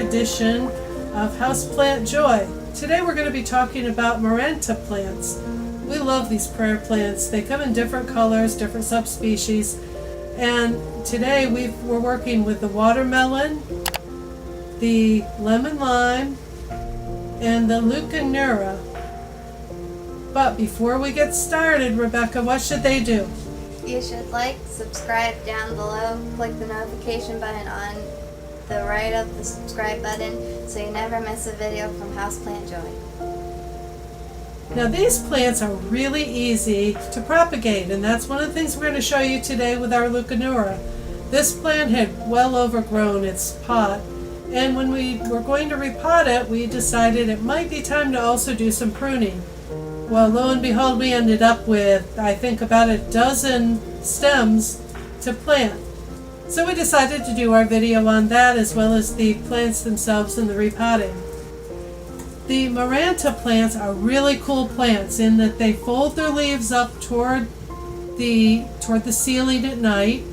edition of Houseplant Joy. Today we're going to be talking about Maranta plants. We love these prayer plants. They come in different colors, different subspecies, and today we're working with the watermelon, the lemon lime, and the leuconeura. But before we get started, Rebecca, what should they do? You should like, subscribe down below, click the notification button on the right of the subscribe button so you never miss a video from Houseplant Joy. Now these plants are really easy to propagate, and that's one of the things we're going to show you today with our leuconeura. This plant had well overgrown its pot, and when we were going to repot it, we decided it might be time to also do some pruning. Well, lo and behold, we ended up with, I think, about a dozen stems to plant. So we decided to do our video on that, as well as the plants themselves and the repotting. The Maranta plants are really cool plants in that they fold their leaves up toward the ceiling at night,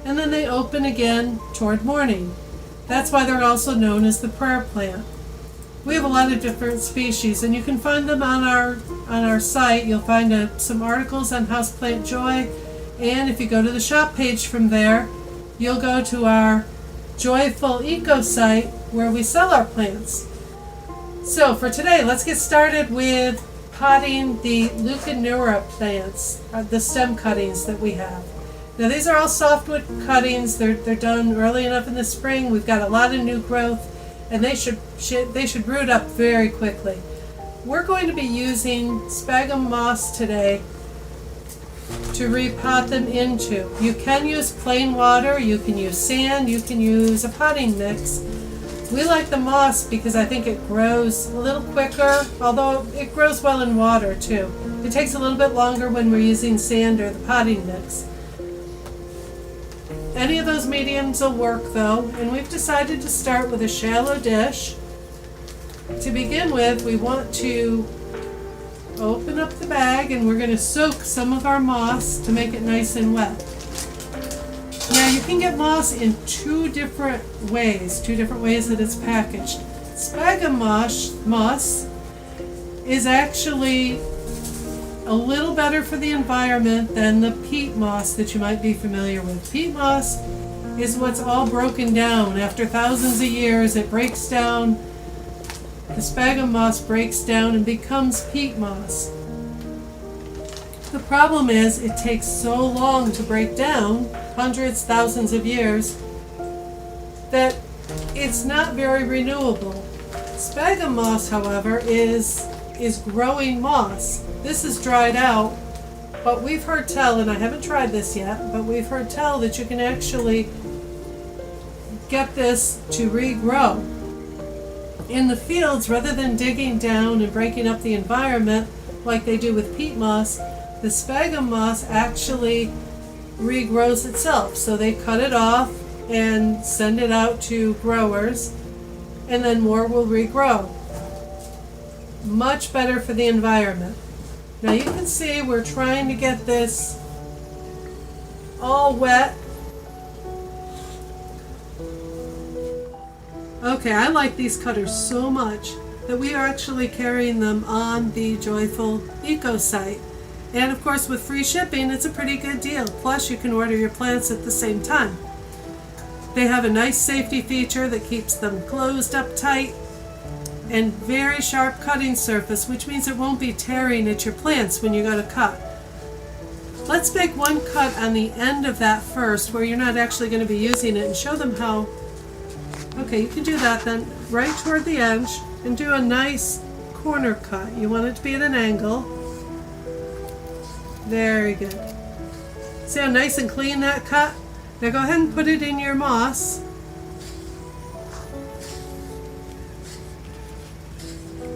and then they open again toward morning. That's why they're also known as the prayer plant. We have a lot of different species, and you can find them on our site. You'll find some articles on Houseplant Joy, and if you go to the shop page from there, you'll go to our Joyful Eco site where we sell our plants. So for today, let's get started with potting the leuconeura plants, the stem cuttings that we have. Now these are all softwood cuttings. They're done early enough in the spring. We've got a lot of new growth, and they should root up very quickly. We're going to be using sphagnum moss today to repot them into. You can use plain water, you can use sand, you can use a potting mix. We like the moss because I think it grows a little quicker, although it grows well in water too. It takes a little bit longer when we're using sand or the potting mix. Any of those mediums will work though, and we've decided to start with a shallow dish. To begin with, we want to open up the bag, and we're going to soak some of our moss to make it nice and wet. Now you can get moss in two different ways that it's packaged. Sphagnum moss is actually a little better for the environment than the peat moss that you might be familiar with. Peat moss is what's all broken down. After thousands of years, it breaks down. The sphagnum moss breaks down and becomes peat moss. The problem is it takes so long to break down, hundreds, thousands of years, that it's not very renewable. Sphagnum moss, however, is growing moss. This is dried out, but we've heard tell, and I haven't tried this yet, but we've heard tell that you can actually get this to regrow. In the fields, rather than digging down and breaking up the environment like they do with peat moss, the sphagnum moss actually regrows itself. So they cut it off and send it out to growers, and then more will regrow. Much better for the environment. Now you can see we're trying to get this all wet. Okay, I like these cutters so much that we are actually carrying them on the Joyful Eco site. And of course, with free shipping, it's a pretty good deal. Plus, you can order your plants at the same time. They have a nice safety feature that keeps them closed up tight, and very sharp cutting surface, which means it won't be tearing at your plants when you go to cut. Let's make one cut on the end of that first, where you're not actually going to be using it, and show them how. Okay, you can do that then, right toward the edge, and do a nice corner cut. You want it to be at an angle. Very good. See how nice and clean that cut? Now go ahead and put it in your moss.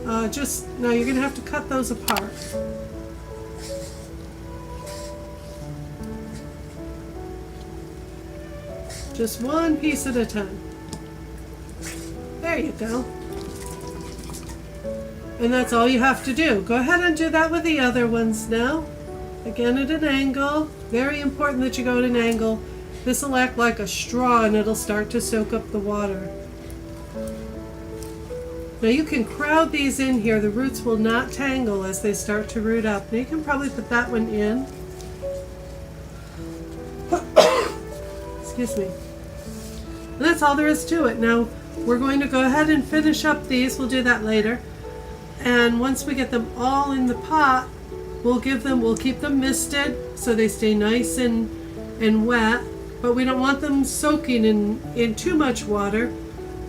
Now you're going to have to cut those apart. Just one piece at a time. There you go. And that's all you have to do. Go ahead and do that with the other ones now. Again at an angle. Very important that you go at an angle. This will act like a straw and it'll start to soak up the water. Now you can crowd these in here. The roots will not tangle as they start to root up. Now you can probably put that one in. Excuse me. And that's all there is to it. Now we're going to go ahead and finish up these. We'll do that later. And once we get them all in the pot, we'll keep them misted so they stay nice and wet. But we don't want them soaking in too much water.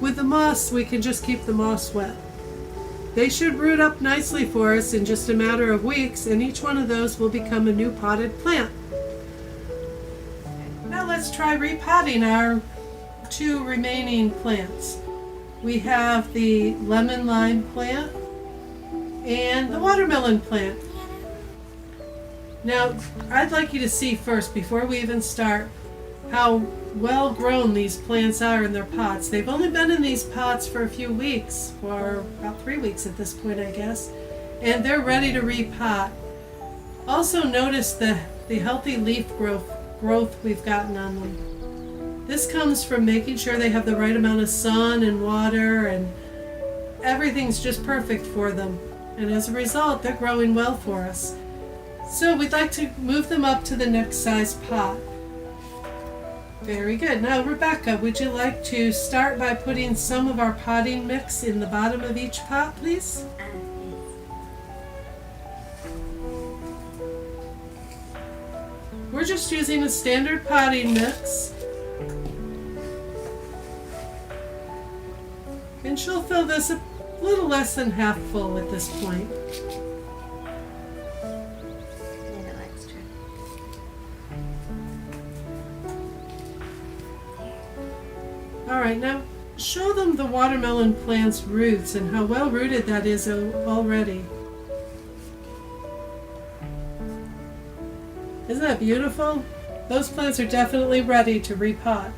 With the moss, we can just keep the moss wet. They should root up nicely for us in just a matter of weeks, and each one of those will become a new potted plant. Now let's try repotting our 2 remaining plants. We have the lemon lime plant and the watermelon plant. Now, I'd like you to see first, before we even start, how well grown these plants are in their pots. They've only been in these pots for a few weeks, or about 3 weeks at this point, I guess, and they're ready to repot. Also notice the healthy leaf growth we've gotten on them. This comes from making sure they have the right amount of sun and water, and everything's just perfect for them. And as a result, they're growing well for us. So we'd like to move them up to the next size pot. Very good. Now, Rebecca, would you like to start by putting some of our potting mix in the bottom of each pot, please? We're just using a standard potting mix. And she'll fill this a little less than half full at this point. Alright, now show them the watermelon plant's roots and how well rooted that is already. Isn't that beautiful? Those plants are definitely ready to repot.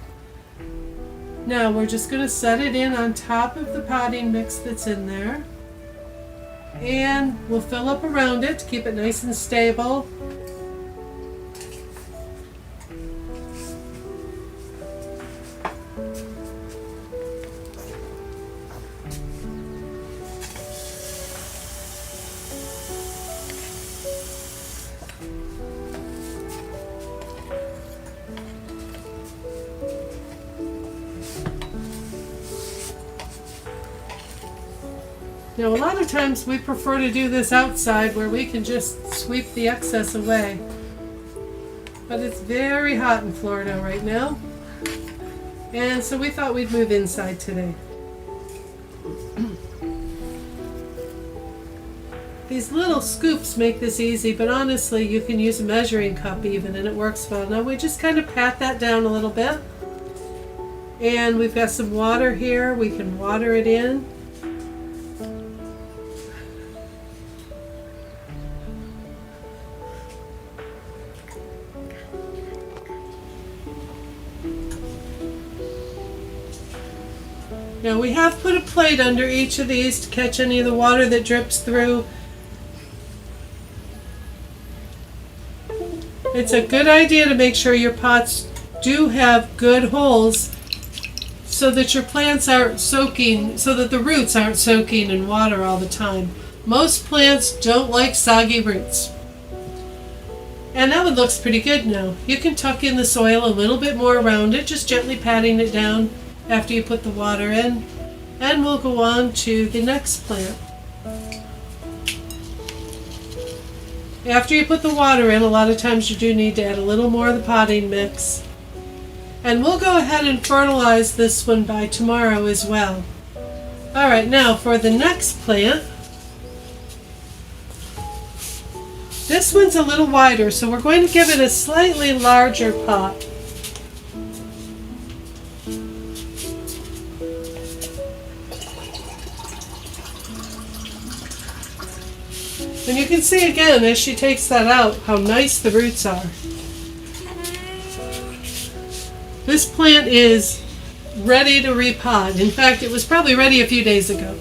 Now we're just going to set it in on top of the potting mix that's in there. And we'll fill up around it to keep it nice and stable. Now, a lot of times we prefer to do this outside where we can just sweep the excess away. But it's very hot in Florida right now. And so we thought we'd move inside today. These little scoops make this easy, but honestly you can use a measuring cup even and it works well. Now we just kind of pat that down a little bit. And we've got some water here. We can water it in. Now we have put a plate under each of these to catch any of the water that drips through. It's a good idea to make sure your pots do have good holes so that your plants aren't soaking, so that the roots aren't soaking in water all the time. Most plants don't like soggy roots. And that one looks pretty good now. You can tuck in the soil a little bit more around it, just gently patting it down after you put the water in, and we'll go on to the next plant. After you put the water in, a lot of times you do need to add a little more of the potting mix. And we'll go ahead and fertilize this one by tomorrow as well. Alright, now for the next plant. This one's a little wider, so we're going to give it a slightly larger pot. And you can see again as she takes that out how nice the roots are. This plant is ready to repot. In fact, it was probably ready a few days ago.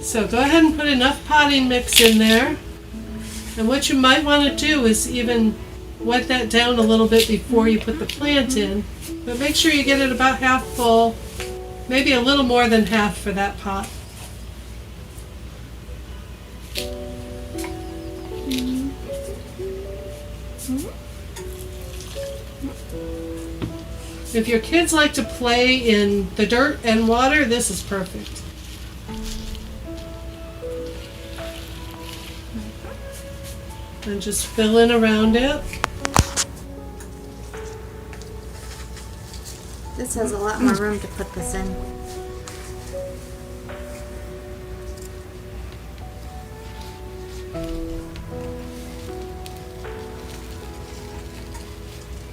So go ahead and put enough potting mix in there. And what you might want to do is even wet that down a little bit before you put the plant in. But make sure you get it about half full, maybe a little more than half for that pot. If your kids like to play in the dirt and water, this is perfect. And just fill in around it. This has a lot more room to put this in.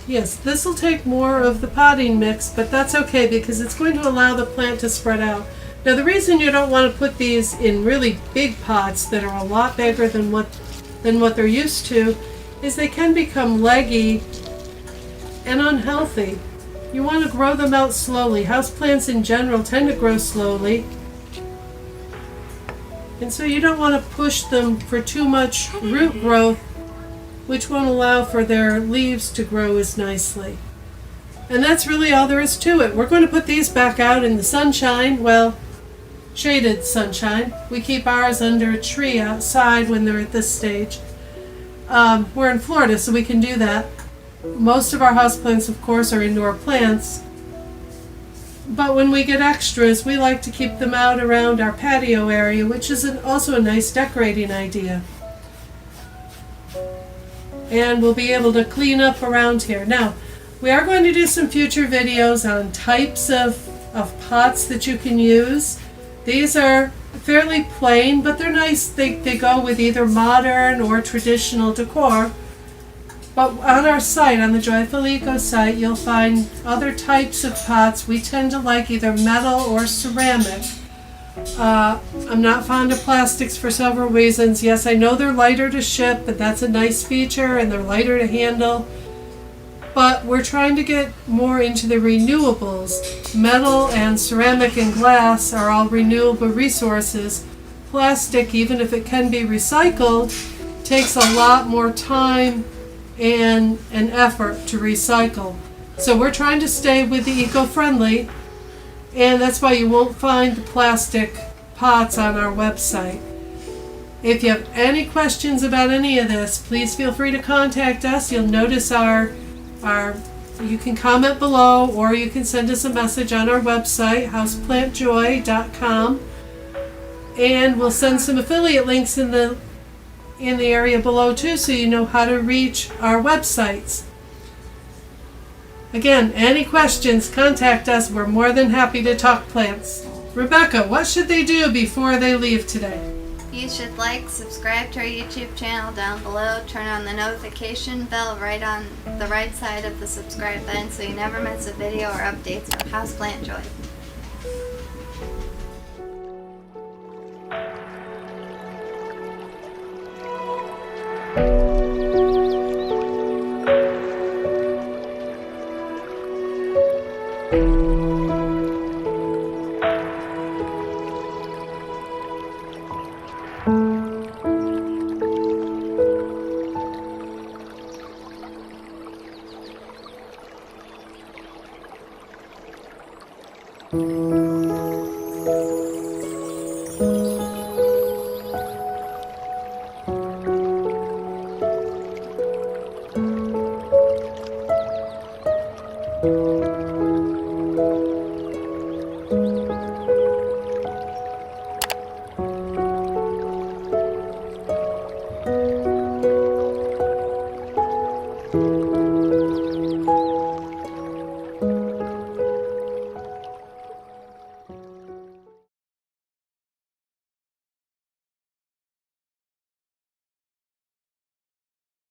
Yes, this will take more of the potting mix, but that's okay because it's going to allow the plant to spread out. Now the reason you don't want to put these in really big pots that are a lot bigger than what they're used to is they can become leggy and unhealthy. You want to grow them out slowly. Houseplants in general tend to grow slowly. And so you don't want to push them for too much root growth, which won't allow for their leaves to grow as nicely. And that's really all there is to it. We're going to put these back out in the sunshine, well, shaded sunshine. We keep ours under a tree outside when they're at this stage. We're in Florida, so we can do that. Most of our houseplants, of course, are indoor plants. But when we get extras, we like to keep them out around our patio area, which is also a nice decorating idea. And we'll be able to clean up around here. Now, we are going to do some future videos on types of pots that you can use. These are fairly plain, but they're nice. They go with either modern or traditional decor. But on our site, on the Joyful Eco site, you'll find other types of pots. We tend to like either metal or ceramic. I'm not fond of plastics for several reasons. Yes, I know they're lighter to ship, and that's a nice feature, and they're lighter to handle. But we're trying to get more into the renewables. Metal and ceramic and glass are all renewable resources. Plastic, even if it can be recycled, takes a lot more time and an effort to recycle. So we're trying to stay with the eco-friendly, and that's why you won't find the plastic pots on our website. If you have any questions about any of this, please feel free to contact us. You'll notice you can comment below, or you can send us a message on our website, houseplantjoy.com, and we'll send some affiliate links in the area below too, so you know how to reach our websites. Again, any questions, contact us. We're more than happy to talk plants. Rebecca, what should they do before they leave today? You should like, subscribe to our YouTube channel down below, turn on the notification bell right on the right side of the subscribe button so you never miss a video or updates from Houseplant Joy.